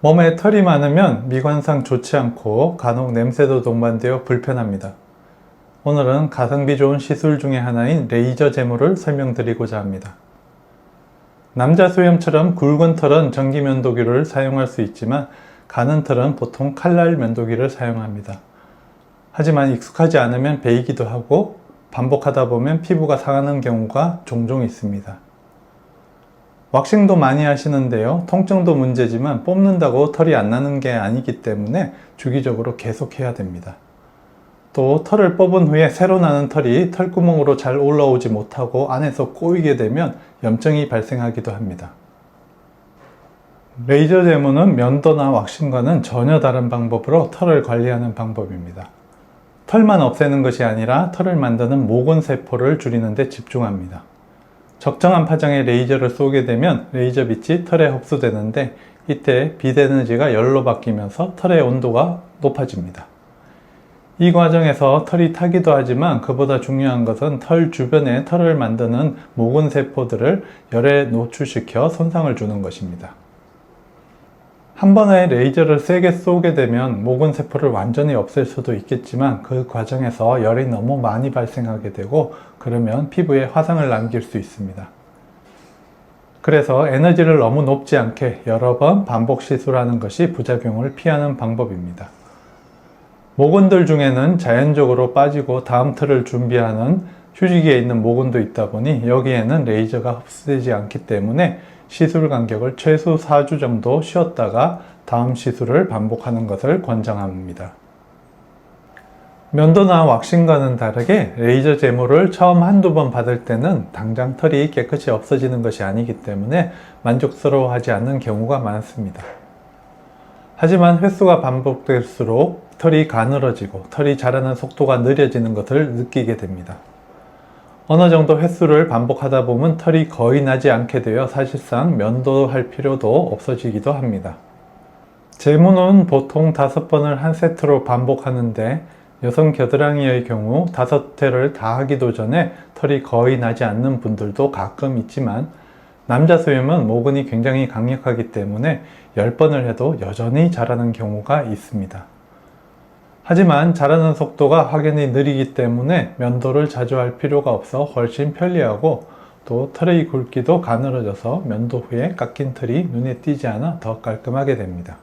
몸에 털이 많으면 미관상 좋지 않고 간혹 냄새도 동반되어 불편합니다. 오늘은 가성비 좋은 시술 중에 하나인 레이저 제모를 설명드리고자 합니다. 남자 수염처럼 굵은 털은 전기 면도기를 사용할 수 있지만 가는 털은 보통 칼날 면도기를 사용합니다. 하지만 익숙하지 않으면 베이기도 하고 반복하다 보면 피부가 상하는 경우가 종종 있습니다. 왁싱도 많이 하시는데요. 통증도 문제지만 뽑는다고 털이 안 나는 게 아니기 때문에 주기적으로 계속 해야 됩니다. 또 털을 뽑은 후에 새로 나는 털이 털구멍으로 잘 올라오지 못하고 안에서 꼬이게 되면 염증이 발생하기도 합니다. 레이저 제모는 면도나 왁싱과는 전혀 다른 방법으로 털을 관리하는 방법입니다. 털만 없애는 것이 아니라 털을 만드는 모근세포를 줄이는 데 집중합니다. 적정한 파장의 레이저를 쏘게 되면 레이저 빛이 털에 흡수되는데 이때 빛 에너지가 열로 바뀌면서 털의 온도가 높아집니다. 이 과정에서 털이 타기도 하지만 그보다 중요한 것은 털 주변에 털을 만드는 모근세포들을 열에 노출시켜 손상을 주는 것입니다. 한 번에 레이저를 세게 쏘게 되면 모근세포를 완전히 없앨 수도 있겠지만 그 과정에서 열이 너무 많이 발생하게 되고 그러면 피부에 화상을 남길 수 있습니다. 그래서 에너지를 너무 높지 않게 여러 번 반복 시술하는 것이 부작용을 피하는 방법입니다. 모근들 중에는 자연적으로 빠지고 다음 털을 준비하는 휴지기에 있는 모근도 있다 보니 여기에는 레이저가 흡수되지 않기 때문에 시술 간격을 최소 4주 정도 쉬었다가 다음 시술을 반복하는 것을 권장합니다. 면도나 왁싱과는 다르게 레이저 제모를 처음 한두 번 받을 때는 당장 털이 깨끗이 없어지는 것이 아니기 때문에 만족스러워하지 않는 경우가 많습니다. 하지만 횟수가 반복될수록 털이 가늘어지고 털이 자라는 속도가 느려지는 것을 느끼게 됩니다. 어느 정도 횟수를 반복하다 보면 털이 거의 나지 않게 되어 사실상 면도할 필요도 없어지기도 합니다. 제모는 보통 5번을 한 세트로 반복하는데 여성 겨드랑이의 경우 5회를 다 하기도 전에 털이 거의 나지 않는 분들도 가끔 있지만 남자 수염은 모근이 굉장히 강력하기 때문에 10번을 해도 여전히 자라는 경우가 있습니다. 하지만 자라는 속도가 확연히 느리기 때문에 면도를 자주 할 필요가 없어 훨씬 편리하고 또 털의 굵기도 가늘어져서 면도 후에 깎인 털이 눈에 띄지 않아 더 깔끔하게 됩니다.